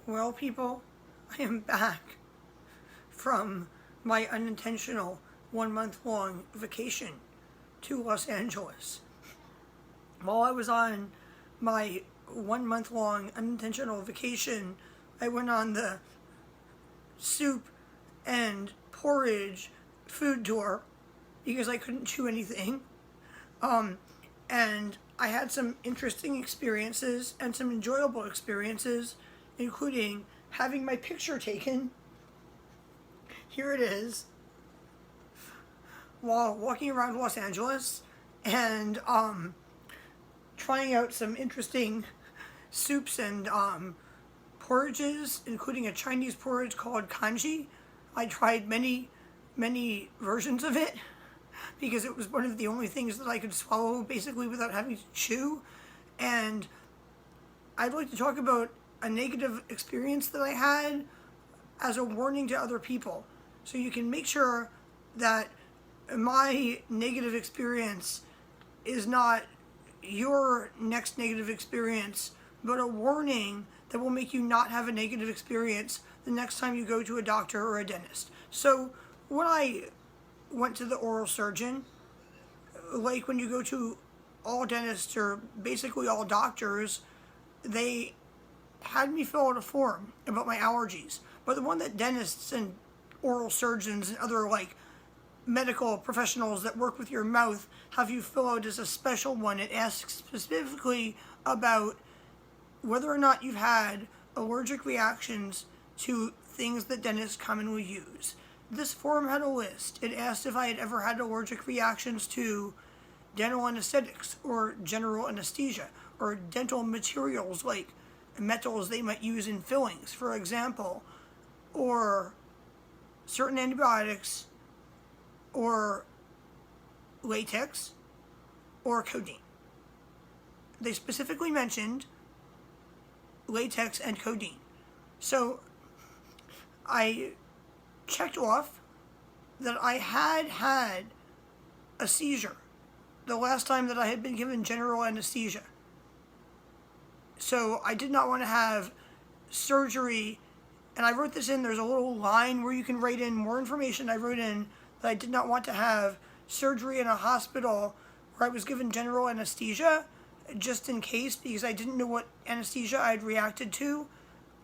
Well, people, I am back from my unintentional 1-month-long vacation to Los Angeles. While I was on my 1-month-long unintentional vacation, I went on the soup and porridge food tour because I couldn't chew anything. And I had some interesting experiences and some enjoyable experiences, including having my picture taken. Here it is, while walking around Los Angeles and trying out some interesting soups and porridges, including a Chinese porridge called kanji. I tried many versions of it because it was one of the only things that I could swallow basically without having to chew. And I'd like to talk about a negative experience that I had as a warning to other people, so you can make sure that my negative experience is not your next negative experience, but a warning that will make you not have a negative experience the next time you go to a doctor or a dentist. So when I went to the oral surgeon, like when you go to all dentists or basically all doctors, they had me fill out a form about my allergies. But the one that dentists and oral surgeons and other medical professionals that work with your mouth have you fill out is a special one. It asks specifically about whether or not you've had allergic reactions to things that dentists commonly use. This form had a list. It asked if I had ever had allergic reactions to dental anesthetics or general anesthesia or dental materials like metals they might use in fillings, for example, or certain antibiotics, or latex, or codeine. They specifically mentioned latex and codeine. So I checked off that I had a seizure the last time that I had been given general anesthesia. So I did not want to have surgery, and I wrote this in. There's a little line where you can write in more information. I wrote in that I did not want to have surgery in a hospital where I was given general anesthesia, just in case, because I didn't know what anesthesia I had reacted to.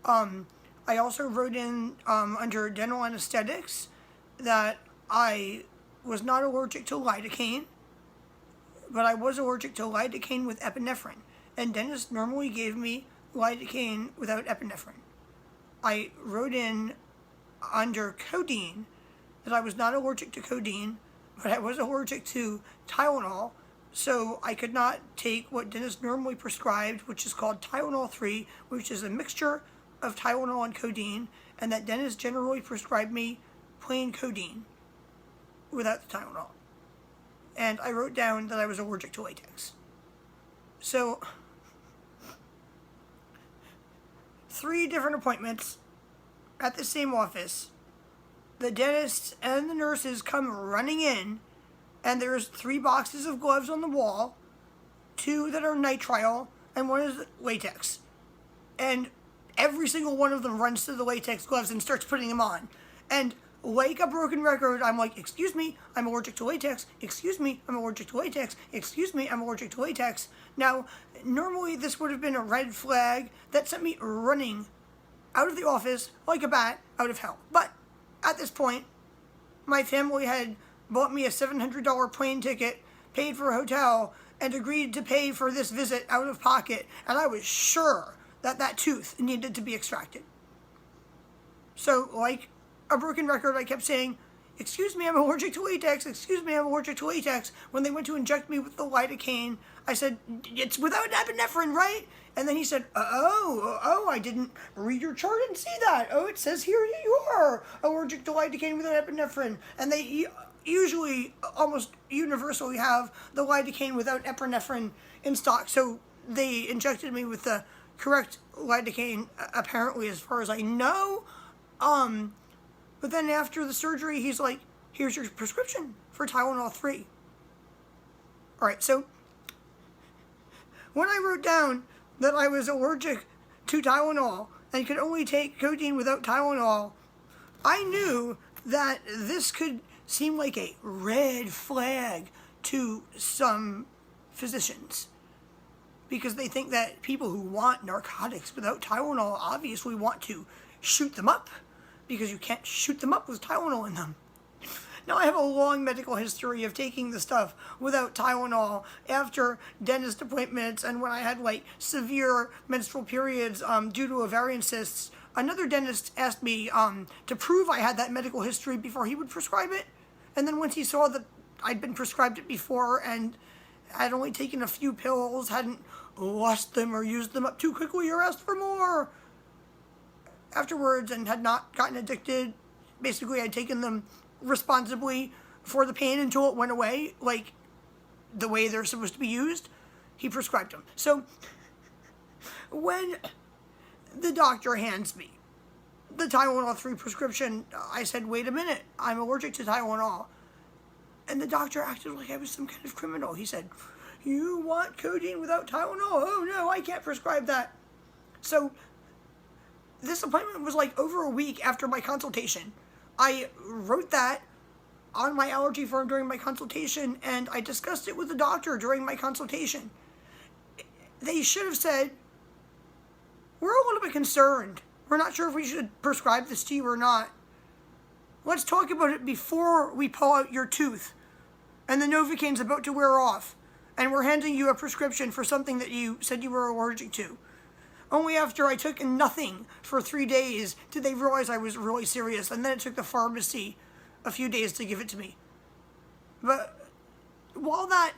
I also wrote in under dental anesthetics that I was not allergic to lidocaine, but I was allergic to lidocaine with epinephrine, and dentists normally gave me lidocaine without epinephrine. I wrote in under codeine that I was not allergic to codeine, but I was allergic to Tylenol, so I could not take what dentists normally prescribed, which is called Tylenol 3, which is a mixture of Tylenol and codeine, and that dentists generally prescribed me plain codeine without the Tylenol. And I wrote down that I was allergic to latex. So 3 different appointments at the same office. The dentists and the nurses come running in, and there's 3 boxes of gloves on the wall, 2 that are nitrile, and 1 is latex. And every single one of them runs to the latex gloves and starts putting them on. And like a broken record, I'm like, excuse me, I'm allergic to latex. Excuse me, I'm allergic to latex. Excuse me, I'm allergic to latex. Now, normally this would have been a red flag that sent me running out of the office like a bat out of hell. But at this point, my family had bought me a $700 plane ticket, paid for a hotel, and agreed to pay for this visit out of pocket, and I was sure that that tooth needed to be extracted. So, like a broken record, I kept saying, excuse me, I'm allergic to latex, excuse me, I'm allergic to latex. When they went to inject me with the lidocaine, I said, it's without epinephrine, right? And then he said, oh, I didn't read your chart and see that. Oh, it says here you are allergic to lidocaine without epinephrine. And they usually, almost universally, have the lidocaine without epinephrine in stock. So they injected me with the correct lidocaine, apparently, as far as I know. But then after the surgery, he's like, here's your prescription for Tylenol 3. All right, so when I wrote down that I was allergic to Tylenol and could only take codeine without Tylenol, I knew that this could seem like a red flag to some physicians, because they think that people who want narcotics without Tylenol obviously want to shoot them up, because you can't shoot them up with Tylenol in them. Now, I have a long medical history of taking the stuff without Tylenol after dentist appointments, and when I had like severe menstrual periods due to ovarian cysts. Another dentist asked me to prove I had that medical history before he would prescribe it, and then once he saw that I'd been prescribed it before and had only taken a few pills, hadn't lost them or used them up too quickly or asked for more afterwards, and had not gotten addicted. Basically, I'd taken them responsibly for the pain until it went away, like the way they're supposed to be used. He prescribed them. So when the doctor hands me the Tylenol 3 prescription, I said, wait a minute, I'm allergic to Tylenol. And the doctor acted like I was some kind of criminal. He said, you want codeine without Tylenol? Oh no, I can't prescribe that. So this appointment was like over a week after my consultation. I wrote that on my allergy form during my consultation, and I discussed it with the doctor during my consultation. They should have said, we're a little bit concerned. We're not sure if we should prescribe this to you or not. Let's talk about it before we pull out your tooth and the Novocaine's about to wear off, and we're handing you a prescription for something that you said you were allergic to. Only after I took nothing for 3 days did they realize I was really serious, and then it took the pharmacy a few days to give it to me. But while that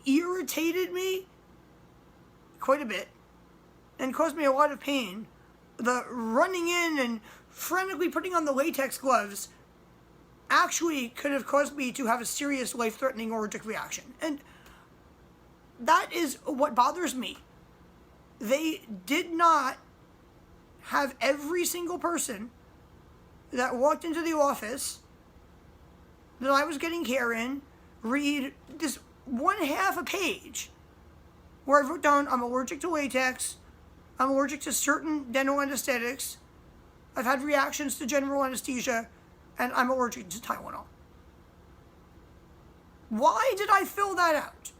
irritated me quite a bit and caused me a lot of pain, the running in and frantically putting on the latex gloves actually could have caused me to have a serious life-threatening allergic reaction. And that is what bothers me. They did not have every single person that walked into the office that I was getting care in read this 1/2 a page where I wrote down, I'm allergic to latex, I'm allergic to certain dental anesthetics, I've had reactions to general anesthesia, and I'm allergic to Tylenol. Why did I fill that out?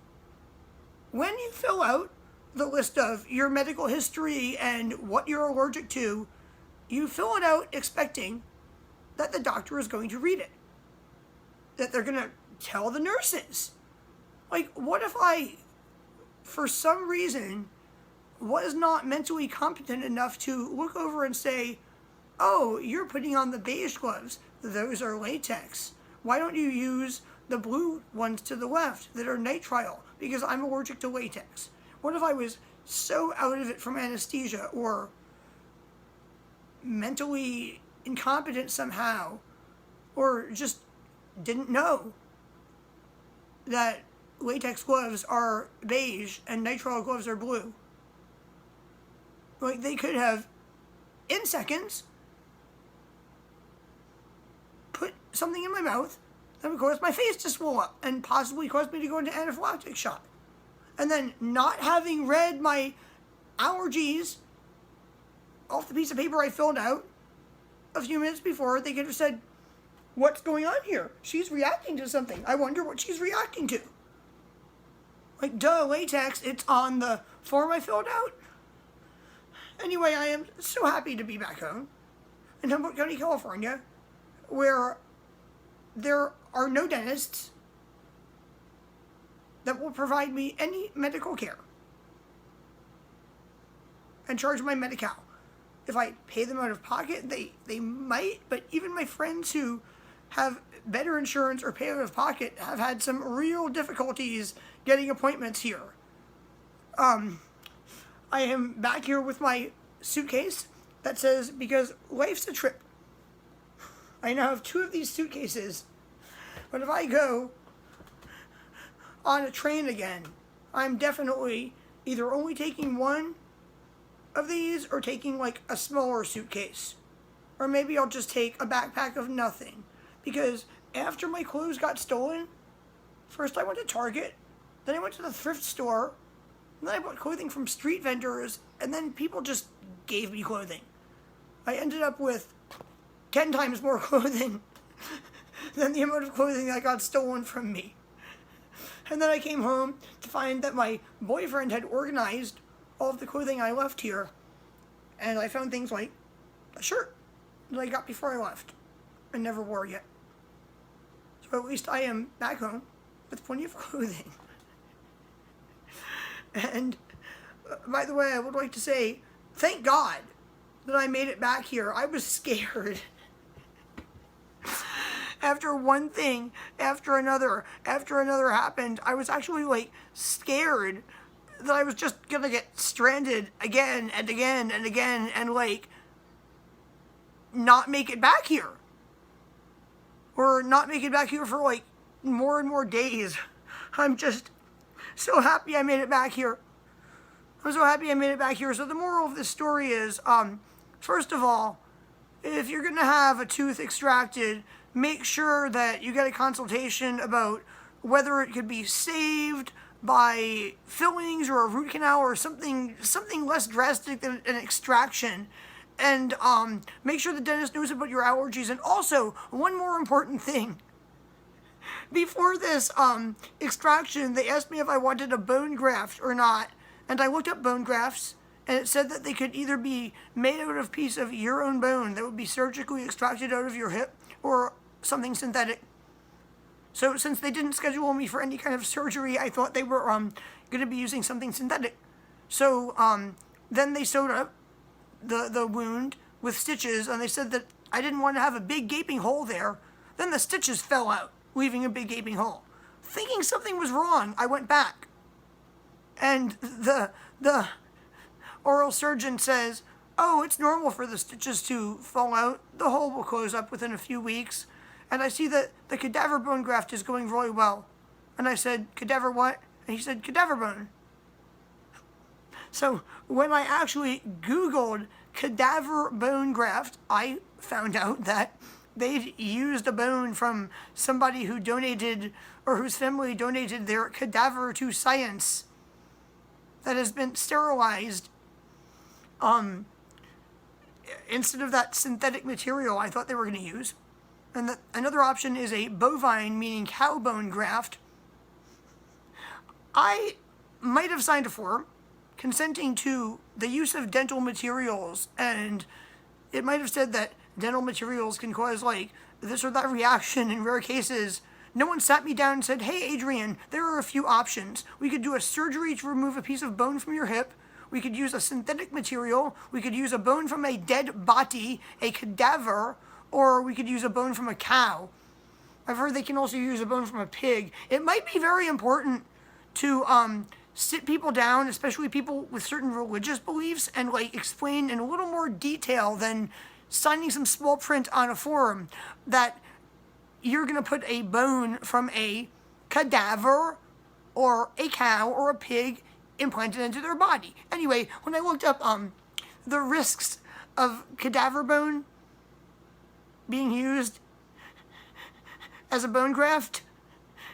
When you fill out the list of your medical history and what you're allergic to, you fill it out expecting that the doctor is going to read it, that they're going to tell the nurses. Like, what if I, for some reason, was not mentally competent enough to look over and say, oh, you're putting on the beige gloves, those are latex. Why don't you use the blue ones to the left that are nitrile, because I'm allergic to latex? What if I was so out of it from anesthesia, or mentally incompetent somehow, or just didn't know that latex gloves are beige and nitrile gloves are blue? Like, they could have, in seconds, put something in my mouth that would cause my face to swell up and possibly cause me to go into anaphylactic shock. And then, not having read my allergies off the piece of paper I filled out a few minutes before, they could have said, what's going on here? She's reacting to something. I wonder what she's reacting to. Like, duh, latex, it's on the form I filled out. Anyway, I am so happy to be back home in Humboldt County, California, where there are no dentists that will provide me any medical care and charge my Medi-cal. If I pay them out of pocket, they might, but even my friends who have better insurance or pay out of pocket have had some real difficulties getting appointments here. I am back here with my suitcase that says, because life's a trip. I now have 2 of these suitcases, but if I go on a train again, I'm definitely either only taking 1 of these or taking like a smaller suitcase. Or maybe I'll just take a backpack of nothing. Because after my clothes got stolen, first I went to Target, then I went to the thrift store, and then I bought clothing from street vendors, and then people just gave me clothing. I ended up with 10 times more clothing than the amount of clothing that got stolen from me. And then I came home to find that my boyfriend had organized all of the clothing I left here. And I found things like a shirt that I got before I left and never wore yet. So at least I am back home with plenty of clothing. And by the way, I would like to say, thank God that I made it back here. I was scared. After one thing after another happened, I was actually like scared that I was just gonna get stranded again and again and again and like not make it back here. Or not make it back here for like more and more days. I'm just so happy I made it back here. I'm so happy I made it back here. So the moral of this story is, first of all, if you're gonna have a tooth extracted, make sure that you get a consultation about whether it could be saved by fillings or a root canal or something less drastic than an extraction. And make sure the dentist knows about your allergies. And also, one more important thing. Before this extraction, they asked me if I wanted a bone graft or not. And I looked up bone grafts, and it said that they could either be made out of a piece of your own bone that would be surgically extracted out of your hip, or something synthetic. So since they didn't schedule me for any kind of surgery, I thought they were going to be using something synthetic. So then they sewed up the wound with stitches, and they said that I didn't want to have a big gaping hole there. Then the stitches fell out, leaving a big gaping hole. Thinking something was wrong, I went back. And the oral surgeon says, oh, it's normal for the stitches to fall out. The hole will close up within a few weeks. And I see that the cadaver bone graft is going really well. And I said, cadaver what? And he said, cadaver bone. So when I actually Googled cadaver bone graft, I found out that they'd used a bone from somebody who donated, or whose family donated their cadaver to science that has been sterilized instead of that synthetic material I thought they were going to use. And another option is a bovine, meaning cow bone graft. I might have signed a form consenting to the use of dental materials, and it might have said that dental materials can cause like this or that reaction in rare cases. No one sat me down and said, hey Adrienne, there are a few options. We could do a surgery to remove a piece of bone from your hip. We could use a synthetic material. We could use a bone from a dead body, a cadaver, or we could use a bone from a cow. I've heard they can also use a bone from a pig. It might be very important to sit people down, especially people with certain religious beliefs, and like explain in a little more detail than signing some small print on a form that you're going to put a bone from a cadaver or a cow or a pig implanted into their body. Anyway, when I looked up the risks of cadaver bone being used as a bone graft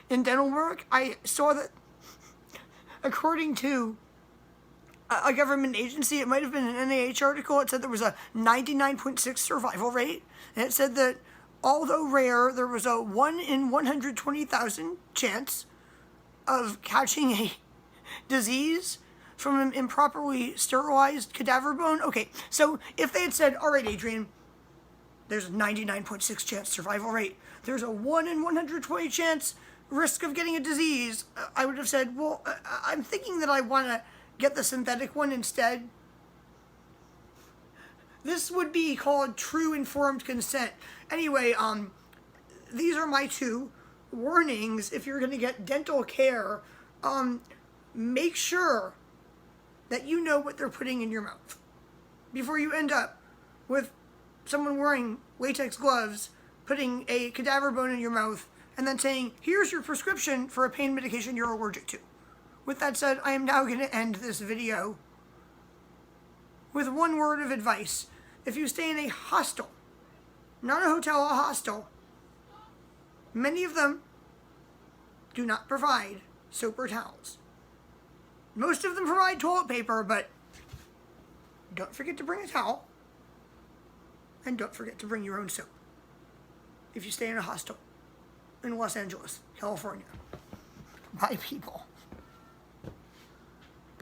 in dental work, I saw that according to a government agency, it might have been an NIH article, it said there was a 99.6 survival rate, and it said that although rare, there was a 1 in 120,000 chance of catching a disease from an improperly sterilized cadaver bone. Okay, so if they had said, all right, Adrienne, there's a 99.6 chance survival rate, there's a 1 in 120 chance risk of getting a disease, I would have said, well, I'm thinking that I want to get the synthetic one instead. This would be called true informed consent. Anyway, these are my 2 warnings. If you're going to get dental care, make sure that you know what they're putting in your mouth before you end up with someone wearing latex gloves, putting a cadaver bone in your mouth, and then saying, here's your prescription for a pain medication you're allergic to. With that said, I am now going to end this video with one word of advice. If you stay in a hostel, not a hotel, a hostel, many of them do not provide soap or towels. Most of them provide toilet paper, but don't forget to bring a towel. And don't forget to bring your own soap if you stay in a hostel in Los Angeles, California. Bye, people.